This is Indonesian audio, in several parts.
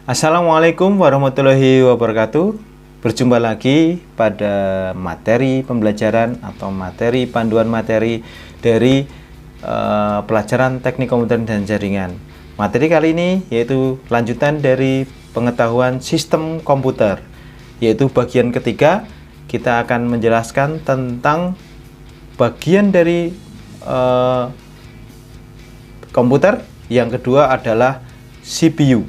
Assalamualaikum warahmatullahi wabarakatuh. Berjumpa lagi pada materi pembelajaran atau materi panduan materi dari pelajaran teknik komputer dan jaringan. Materi kali ini yaitu lanjutan dari pengetahuan sistem komputer, yaitu bagian ketiga. Kita akan menjelaskan tentang bagian dari komputer. Yang kedua adalah CPU,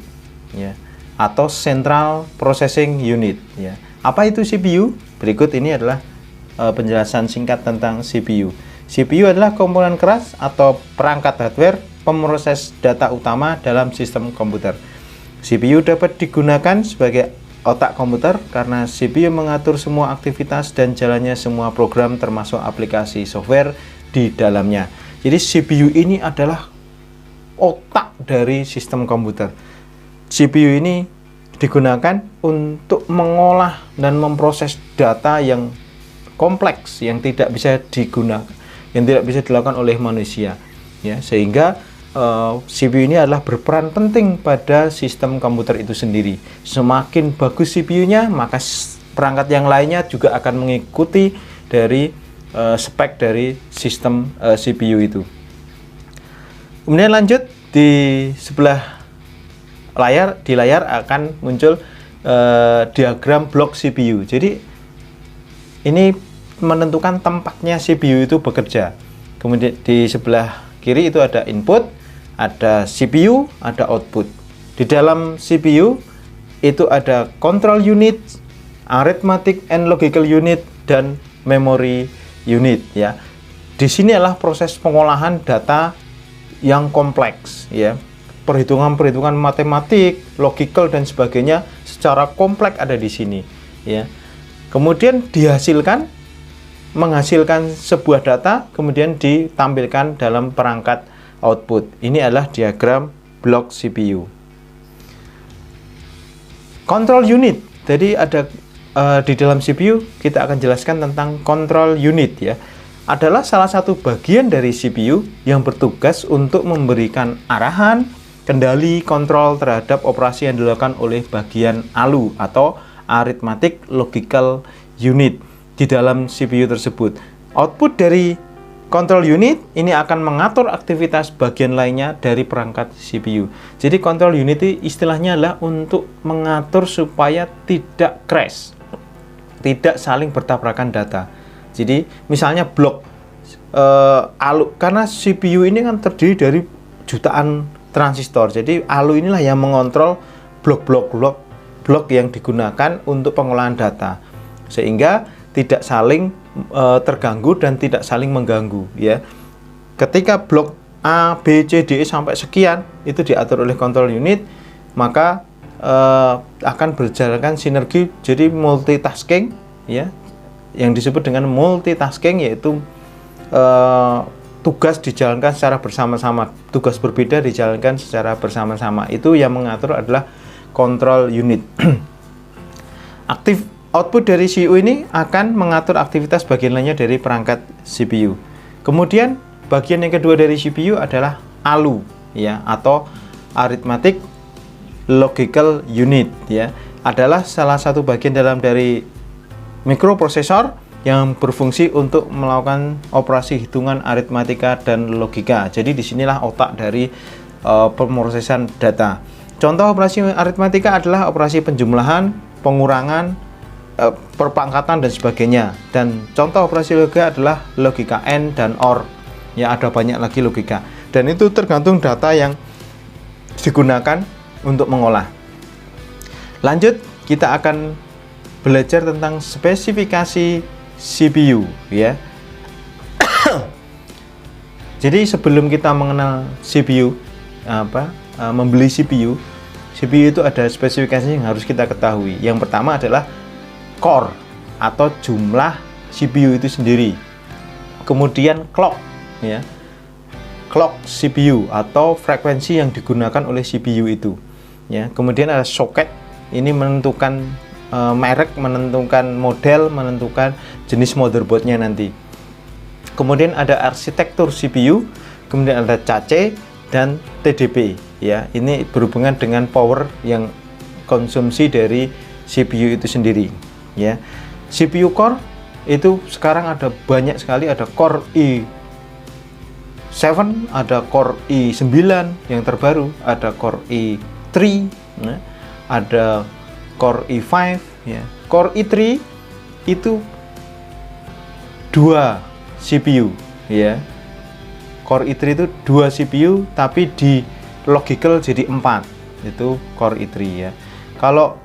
ya, atau Central Processing Unit, ya. Apa itu CPU? Berikut ini adalah penjelasan singkat tentang CPU. CPU adalah komponen keras atau perangkat hardware pemroses data utama dalam sistem komputer. CPU dapat digunakan sebagai otak komputer karena CPU mengatur semua aktivitas dan jalannya semua program termasuk aplikasi software di dalamnya. Jadi CPU ini adalah otak dari sistem komputer. CPU ini digunakan untuk mengolah dan memproses data yang kompleks yang tidak bisa digunakan, yang tidak bisa dilakukan oleh manusia, ya, sehingga CPU ini adalah berperan penting pada sistem komputer itu sendiri. Semakin bagus CPU-nya, maka perangkat yang lainnya juga akan mengikuti dari spek dari sistem CPU itu. Kemudian lanjut di sebelah layar akan muncul diagram blok CPU. Jadi ini menentukan tempatnya CPU itu bekerja. Kemudian di sebelah kiri itu ada input, ada CPU, ada output. Di dalam CPU itu ada control unit, arithmetic and logical unit, dan memory unit, ya. Di sini adalah proses pengolahan data yang kompleks, ya. Perhitungan-perhitungan matematik, logical dan sebagainya secara kompleks ada di sini, ya. Kemudian menghasilkan sebuah data, kemudian ditampilkan dalam perangkat output. Ini adalah diagram blok CPU. Control unit. Jadi ada di dalam CPU kita akan jelaskan tentang control unit, ya. Adalah salah satu bagian dari CPU yang bertugas untuk memberikan arahan, kendali, kontrol terhadap operasi yang dilakukan oleh bagian ALU atau Arithmetic Logical Unit di dalam CPU tersebut. Output dari control unit ini akan mengatur aktivitas bagian lainnya dari perangkat CPU. Jadi control unit istilahnya adalah untuk mengatur supaya tidak crash, tidak saling bertabrakan data. Jadi misalnya blok ALU, karena CPU ini kan terdiri dari jutaan transistor. Jadi ALU inilah yang mengontrol blok yang digunakan untuk pengolahan data, sehingga tidak saling terganggu dan tidak saling mengganggu, ya. Ketika blok A, B, C, D, E sampai sekian itu diatur oleh control unit, maka akan berjalan sinergi, jadi multitasking, ya. Yang disebut dengan multitasking yaitu tugas dijalankan secara bersama-sama, tugas berbeda dijalankan secara bersama-sama. Itu yang mengatur adalah control unit. Output dari CPU ini akan mengatur aktivitas bagian lainnya dari perangkat CPU. Kemudian bagian yang kedua dari CPU adalah ALU, ya, atau Arithmetic Logical Unit, ya. Adalah salah satu bagian dalam dari mikroprosesor yang berfungsi untuk melakukan operasi hitungan aritmatika dan logika. Jadi disinilah otak dari pemrosesan data. Contoh operasi aritmatika adalah operasi penjumlahan, pengurangan, perpangkatan dan sebagainya. Dan contoh operasi logika adalah logika AND dan OR. Ya, ada banyak lagi logika. Dan itu tergantung data yang digunakan untuk mengolah. Lanjut, kita akan belajar tentang spesifikasi CPU, ya. Jadi sebelum kita mengenal CPU, membeli CPU itu ada spesifikasi yang harus kita ketahui. Yang pertama adalah core atau jumlah CPU itu sendiri. Kemudian clock, ya. Clock CPU atau frekuensi yang digunakan oleh CPU itu, ya. Kemudian ada socket, ini menentukan merek, menentukan model, menentukan jenis motherboardnya nanti. Kemudian ada arsitektur CPU, kemudian ada CAC dan TDP, ya. Ini berhubungan dengan power yang konsumsi dari CPU itu sendiri, ya. CPU core itu sekarang ada banyak sekali, ada Core i7, ada Core i9 yang terbaru, ada Core i3, ya, ada Core i5, ya. Core i3 itu 2 CPU, ya. Core i3 itu 2 CPU tapi di logical jadi 4, itu Core i3, ya. Kalau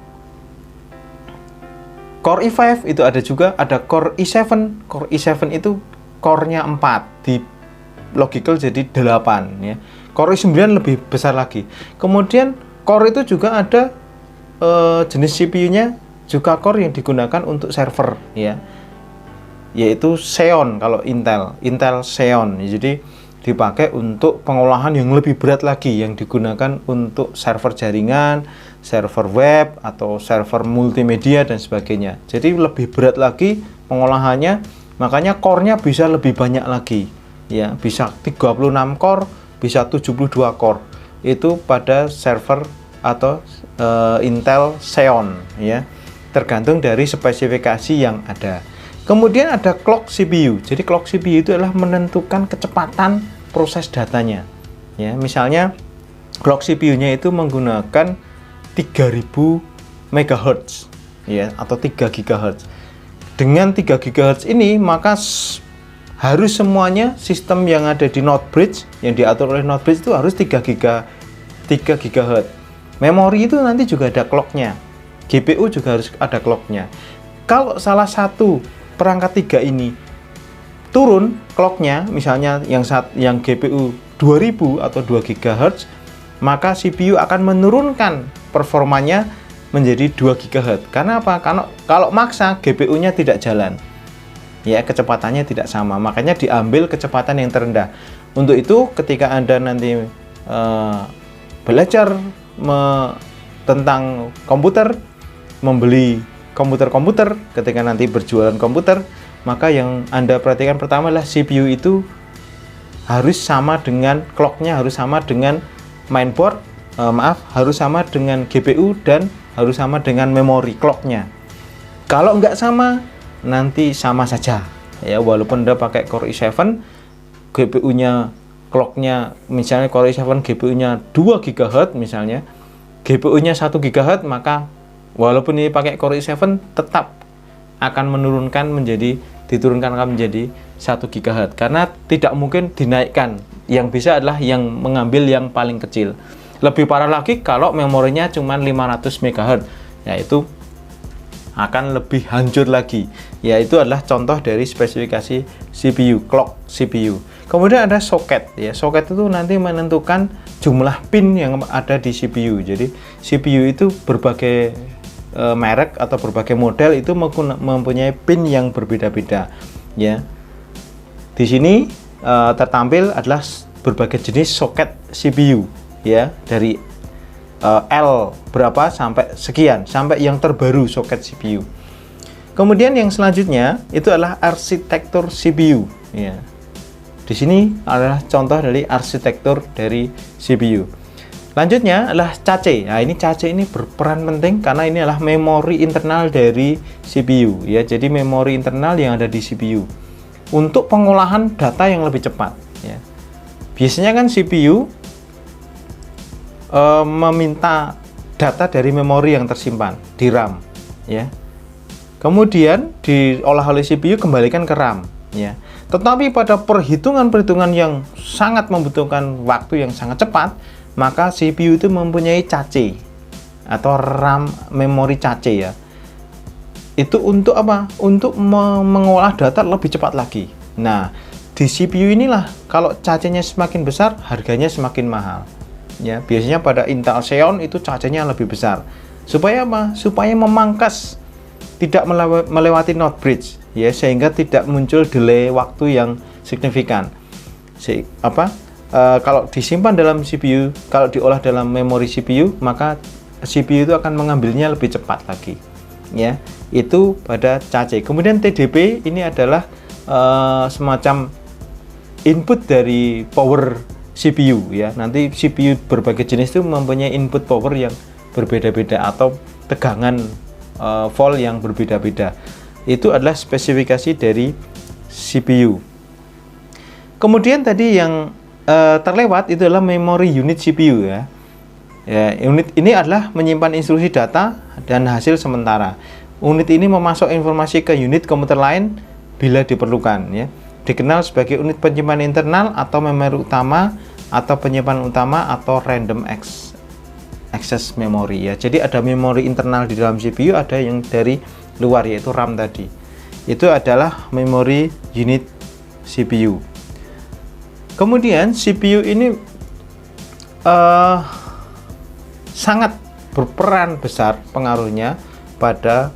Core i5 itu ada juga, ada Core i7. Core i7 itu core-nya 4, di logical jadi 8, ya. Core i9 lebih besar lagi. Kemudian core itu juga ada jenis CPU-nya juga core yang digunakan untuk server, ya, yaitu Xeon. Kalau Intel Xeon, jadi dipakai untuk pengolahan yang lebih berat lagi, yang digunakan untuk server jaringan, server web, atau server multimedia dan sebagainya. Jadi lebih berat lagi pengolahannya, makanya core-nya bisa lebih banyak lagi, ya, bisa 36 core, bisa 72 core. Itu pada server atau Intel Xeon, ya, tergantung dari spesifikasi yang ada. Kemudian ada clock CPU. Jadi clock CPU itu adalah menentukan kecepatan proses datanya, ya. Misalnya clock CPU-nya itu menggunakan 3000 MHz, ya, atau 3 GHz. Dengan 3 GHz ini, maka harus semuanya sistem yang ada di node bridge, yang diatur oleh node bridge itu harus 3 GHz. Memori itu nanti juga ada clock-nya. GPU juga harus ada clock-nya. Kalau salah satu perangkat 3 ini turun clock-nya, misalnya yang GPU 2000 atau 2 GHz, maka CPU akan menurunkan performanya menjadi 2 GHz. Karena apa? Karena kalau maksa GPU-nya tidak jalan, ya, kecepatannya tidak sama, makanya diambil kecepatan yang terendah. Untuk itu ketika Anda nanti belajar tentang komputer, membeli komputer, ketika nanti berjualan komputer, maka yang Anda perhatikan pertama adalah CPU itu harus sama dengan clock-nya, harus sama dengan mainboard, harus sama dengan GPU, dan harus sama dengan memori clock-nya. Kalau nggak sama, nanti sama saja, ya, walaupun Anda pakai Core i7, GPU-nya, clock-nya, misalnya Core i7 GPU-nya 2 GHz misalnya, GPU-nya 1 GHz, maka walaupun ini pakai Core i7 tetap akan diturunkan menjadi 1 GHz, karena tidak mungkin dinaikkan. Yang bisa adalah yang mengambil yang paling kecil. Lebih parah lagi kalau memorinya cuma 500 MHz, yaitu akan lebih hancur lagi. Ya, itu adalah contoh dari spesifikasi CPU, clock CPU. Kemudian ada soket, ya. Soket itu nanti menentukan jumlah pin yang ada di CPU. Jadi CPU itu berbagai merek atau berbagai model itu mempunyai pin yang berbeda-beda, ya. Di sini tertampil adalah berbagai jenis soket CPU, ya, dari L berapa sampai sekian, sampai yang terbaru soket CPU. Kemudian yang selanjutnya itu adalah arsitektur CPU, ya. Di sini adalah contoh dari arsitektur dari CPU. Lanjutnya adalah cache. Nah, ini cache ini berperan penting karena ini adalah memori internal dari CPU, ya. Jadi memori internal yang ada di CPU untuk pengolahan data yang lebih cepat, ya. Biasanya kan CPU meminta data dari memori yang tersimpan di RAM, ya. Kemudian diolah oleh CPU kembalikan ke RAM, ya. Tetapi pada perhitungan-perhitungan yang sangat membutuhkan waktu yang sangat cepat, maka CPU itu mempunyai cache atau RAM memori cache, ya. Itu untuk apa? Untuk mengolah data lebih cepat lagi. Nah, di CPU inilah kalau cache-nya semakin besar, harganya semakin mahal, ya. Biasanya pada Intel Xeon itu cache-nya lebih besar. Supaya apa? Supaya memangkas, tidak melewati node bridge, ya, sehingga tidak muncul delay waktu yang signifikan. Kalau disimpan dalam CPU, kalau diolah dalam memori CPU, maka CPU itu akan mengambilnya lebih cepat lagi, ya. Itu pada cache. Kemudian TDP ini adalah semacam input dari power CPU, ya. Nanti CPU berbagai jenis itu mempunyai input power yang berbeda-beda atau tegangan volt yang berbeda-beda. Itu adalah spesifikasi dari CPU. Kemudian tadi yang terlewat itu adalah memori unit CPU ya. Unit ini adalah menyimpan instruksi data dan hasil sementara. Unit ini memasuk informasi ke unit komputer lain bila diperlukan ya. Dikenal sebagai unit penyimpanan internal atau memori utama atau penyimpanan utama atau random access memory ya. Jadi ada memori internal di dalam CPU, ada yang dari luar yaitu RAM tadi. Itu adalah memori unit CPU. Kemudian CPU ini sangat berperan besar pengaruhnya pada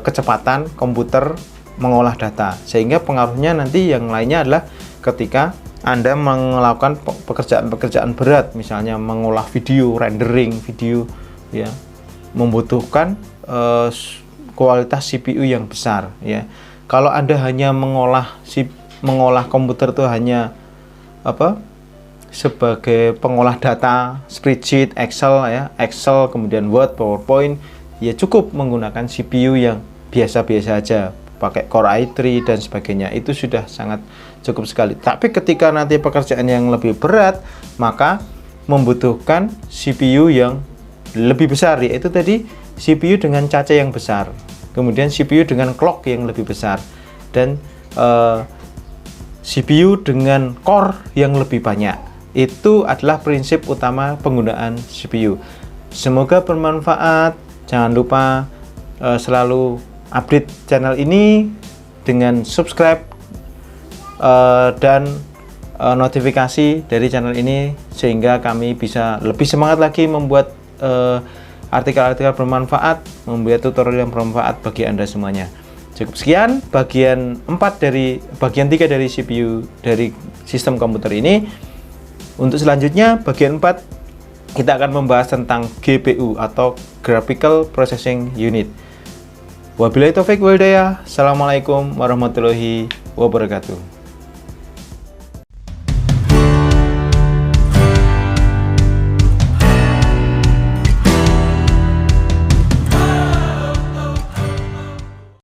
kecepatan komputer mengolah data, sehingga pengaruhnya nanti yang lainnya adalah ketika Anda melakukan pekerjaan-pekerjaan berat, misalnya mengolah video, rendering video ya, membutuhkan kualitas CPU yang besar ya. Kalau Anda hanya mengolah komputer itu hanya sebagai pengolah data, spreadsheet, Excel, kemudian Word, PowerPoint, ya cukup menggunakan CPU yang biasa-biasa aja, pakai Core i3 dan sebagainya, itu sudah sangat cukup sekali. Tapi ketika nanti pekerjaan yang lebih berat, maka membutuhkan CPU yang lebih besar, yaitu tadi CPU dengan cache yang besar, kemudian CPU dengan clock yang lebih besar, dan CPU dengan core yang lebih banyak. Itu adalah prinsip utama penggunaan CPU. Semoga bermanfaat. Jangan lupa selalu update channel ini dengan subscribe dan notifikasi dari channel ini, sehingga kami bisa lebih semangat lagi membuat artikel-artikel bermanfaat, membuat tutorial yang bermanfaat bagi Anda semuanya. Cukup sekian bagian 3 dari CPU dari sistem komputer ini. Untuk selanjutnya bagian 4 kita akan membahas tentang GPU atau Graphical Processing Unit. Wabillahi taufik wal hidayah. Assalamualaikum warahmatullahi wabarakatuh.